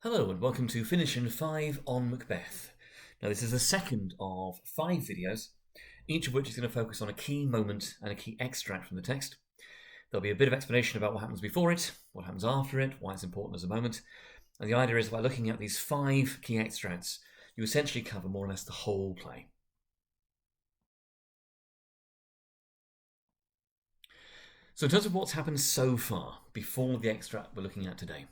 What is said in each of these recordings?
Hello and welcome to Finish in 5 on Macbeth. Now this is the second of 5 videos, each of which is going to focus on a key moment and a key extract from the text. There'll be a bit of explanation about what happens before it, what happens after it, why it's important as a moment, and the idea is by looking at these 5 key extracts, you essentially cover more or less the whole play. So in terms of what's happened so far, before the extract we're looking at today.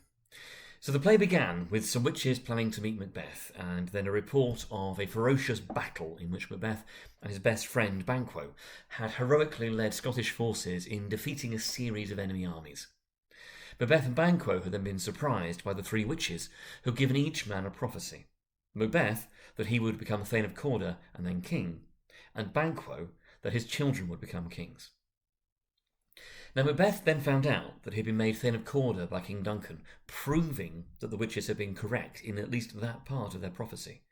So the play began with some witches planning to meet Macbeth, and then a report of a ferocious battle in which Macbeth and his best friend Banquo had heroically led Scottish forces in defeating a series of enemy armies. Macbeth and Banquo had then been surprised by the 3 witches, who had given each man a prophecy. Macbeth, that he would become Thane of Cawdor and then king, and Banquo, that his children would become kings. Now Macbeth then found out that he had been made Thane of Cawdor by King Duncan, proving that the witches had been correct in at least that part of their prophecy.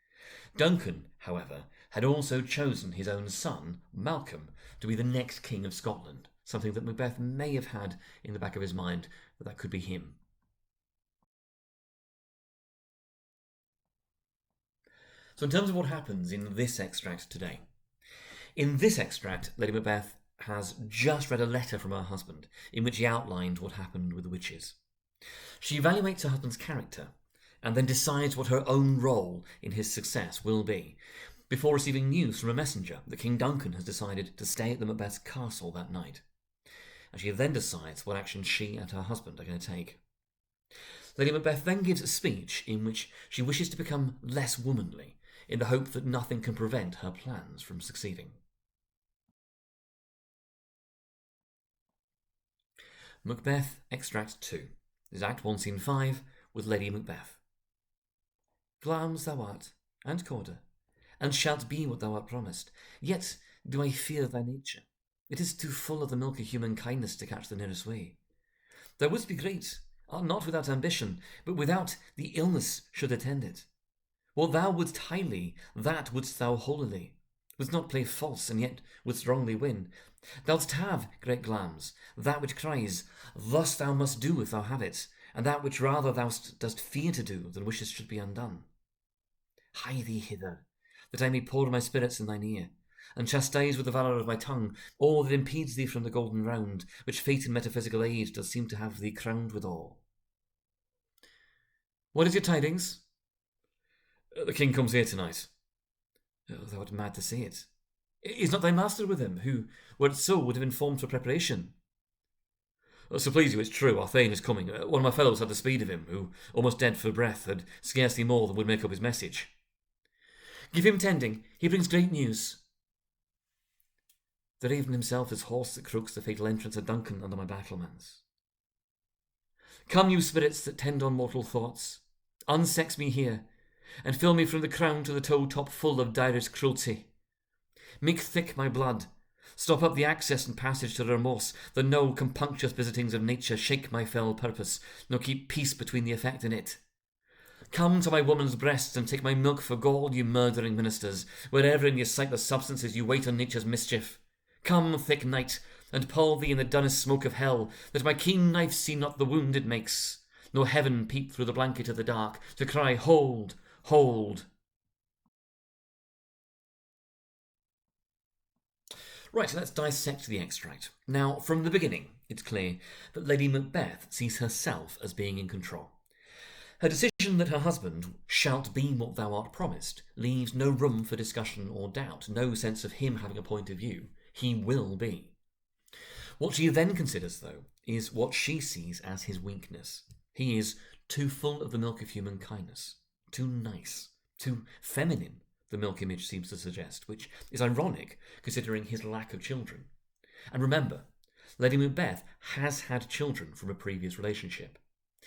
Duncan, however, had also chosen his own son, Malcolm, to be the next King of Scotland, something that Macbeth may have had in the back of his mind that could be him. So in terms of what happens in this extract today. In this extract, Lady Macbeth has just read a letter from her husband in which he outlined what happened with the witches. She evaluates her husband's character and then decides what her own role in his success will be, before receiving news from a messenger that King Duncan has decided to stay at the Macbeth's castle that night. And she then decides what action she and her husband are going to take. Lady Macbeth then gives a speech in which she wishes to become less womanly, in the hope that nothing can prevent her plans from succeeding. Macbeth, Extract 2. This is Act 1, Scene 5, with Lady Macbeth. Glamis thou art, and Cawdor, and shalt be what thou art promised. Yet do I fear thy nature. It is too full of the milk of human kindness to catch the nearest way. Thou wouldst be great, art not without ambition, but without the illness should attend it. What thou wouldst highly, that wouldst thou holily. Wouldst not play false, and yet wouldst wrongly win. Thou'dst have, great Glamis, that which cries, thus thou must do if thou have it, and that which rather thou dost fear to do than wishes should be undone. Hie thee hither, that I may pour my spirits in thine ear, and chastise with the valour of my tongue all that impedes thee from the golden round, which fate and metaphysical aid does seem to have thee crowned withal. What is your tidings? The king comes here tonight. Thou art mad to say it. Is not thy master with him, who, were it so, would have informed for preparation? So please you, it's true, our Thane is coming. One of my fellows had the speed of him, who, almost dead for breath, had scarcely more than would make up his message. Give him tending, he brings great news. The raven himself is horse that crooks the fatal entrance of Duncan under my battlements. Come, you spirits that tend on mortal thoughts, unsex me here, and fill me from the crown to the toe top full of direst cruelty. Make thick my blood, stop up the access and passage to remorse, that no compunctious visitings of nature shake my fell purpose, nor keep peace between the effect and it. Come to my woman's breasts and take my milk for gall, you murdering ministers, wherever in your sightless substances you wait on nature's mischief. Come, thick night, and pall thee in the dunnest smoke of hell, that my keen knife see not the wound it makes, nor heaven peep through the blanket of the dark, to cry, hold, hold. Right, let's dissect the extract. Now, from the beginning, it's clear that Lady Macbeth sees herself as being in control. Her decision that her husband shalt be what thou art promised leaves no room for discussion or doubt, no sense of him having a point of view. He will be. What she then considers, though, is what she sees as his weakness. He is too full of the milk of human kindness, too nice, too feminine, the milk image seems to suggest, which is ironic considering his lack of children. And remember, Lady Macbeth has had children from a previous relationship.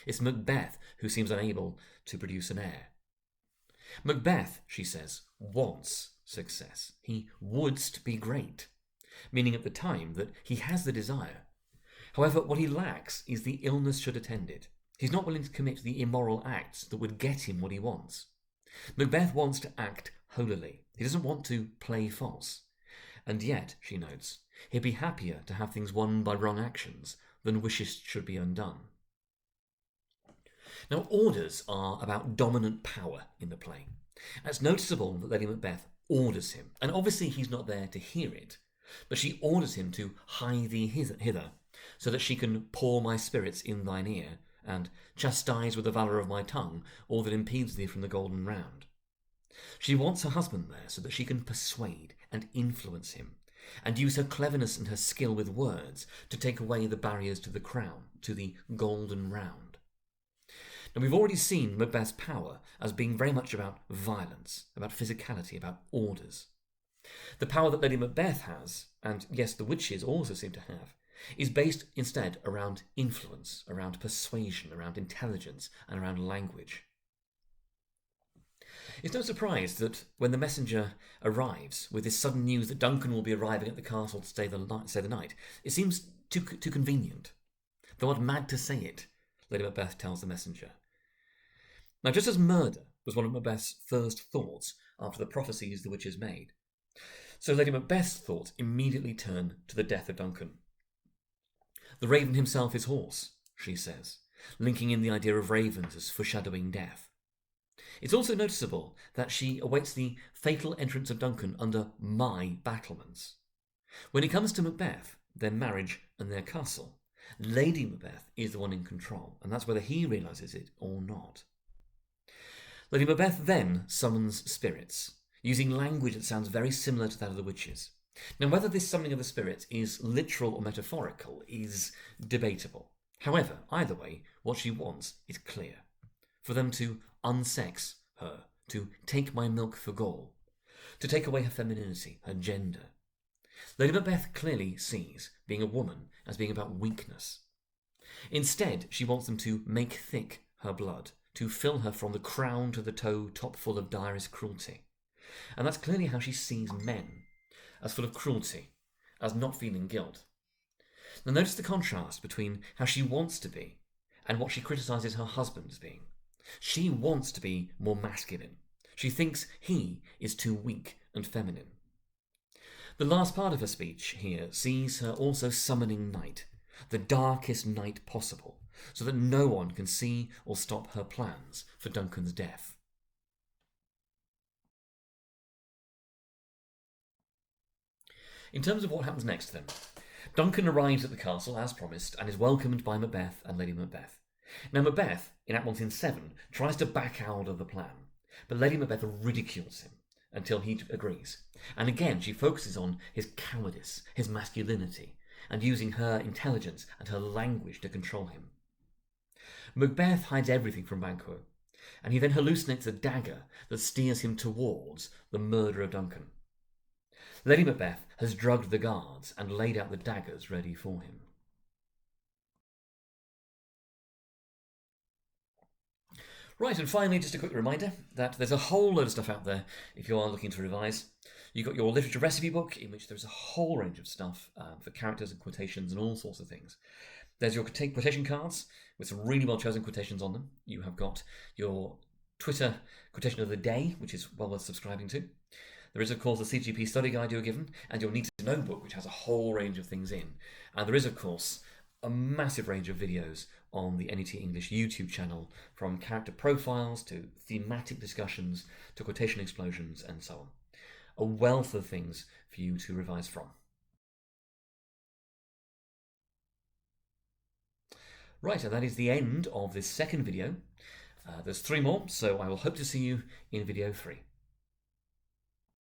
It's Macbeth who seems unable to produce an heir. Macbeth, she says, wants success. He wouldst be great, meaning at the time that he has the desire. However, what he lacks is the illness should attend it. He's not willing to commit the immoral acts that would get him what he wants. Macbeth wants to act holily. He doesn't want to play false. And yet, she notes, he'd be happier to have things won by wrong actions than wishes should be undone. Now, orders are about dominant power in the play. And it's noticeable that Lady Macbeth orders him, and obviously he's not there to hear it, but she orders him to hie thee hither, so that she can pour my spirits in thine ear, and chastise with the valour of my tongue all that impedes thee from the golden round. She wants her husband there so that she can persuade and influence him, and use her cleverness and her skill with words to take away the barriers to the crown, to the golden round. Now, we've already seen Macbeth's power as being very much about violence, about physicality, about orders. The power that Lady Macbeth has, and yes, the witches also seem to have, is based instead around influence, around persuasion, around intelligence, and around language. It's no surprise that when the messenger arrives with this sudden news that Duncan will be arriving at the castle to stay the night, it seems too convenient. Though I'm mad to say it, Lady Macbeth tells the messenger. Now, just as murder was one of Macbeth's first thoughts after the prophecies the witches made, so Lady Macbeth's thoughts immediately turn to the death of Duncan. The raven himself is hoarse, she says, linking in the idea of ravens as foreshadowing death. It's also noticeable that she awaits the fatal entrance of Duncan under my battlements. When it comes to Macbeth, their marriage and their castle, Lady Macbeth is the one in control, and that's whether he realises it or not. Lady Macbeth then summons spirits, using language that sounds very similar to that of the witches. Now, whether this summoning of the spirits is literal or metaphorical is debatable. However, either way, what she wants is clear. For them to unsex her, to take my milk for gall, to take away her femininity, her gender. Lady Macbeth clearly sees being a woman as being about weakness. Instead, she wants them to make thick her blood, to fill her from the crown to the toe, top full of direst cruelty. And that's clearly how she sees men, as full of cruelty, as not feeling guilt. Now notice the contrast between how she wants to be and what she criticises her husband as being. She wants to be more masculine. She thinks he is too weak and feminine. The last part of her speech here sees her also summoning night, the darkest night possible, so that no one can see or stop her plans for Duncan's death. In terms of what happens next then, Duncan arrives at the castle as promised and is welcomed by Macbeth and Lady Macbeth. Now Macbeth, in Act 1 Scene 7, tries to back out of the plan, but Lady Macbeth ridicules him until he agrees. And again she focuses on his cowardice, his masculinity, and using her intelligence and her language to control him. Macbeth hides everything from Banquo, and he then hallucinates a dagger that steers him towards the murder of Duncan. Lady Macbeth has drugged the guards and laid out the daggers ready for him. Right, and finally, just a quick reminder that there's a whole load of stuff out there if you are looking to revise. You've got your literature recipe book, in which there's a whole range of stuff for characters and quotations and all sorts of things. There's your quotation cards with some really well-chosen quotations on them. You have got your Twitter quotation of the day, which is well worth subscribing to. There is, of course, the CGP study guide you're given, and your Need to Know book, which has a whole range of things in. And there is, of course, a massive range of videos on the NET English YouTube channel, from character profiles to thematic discussions to quotation explosions and so on. A wealth of things for you to revise from. Right, and that is the end of this second video. There's 3 more, so I will hope to see you in video 3.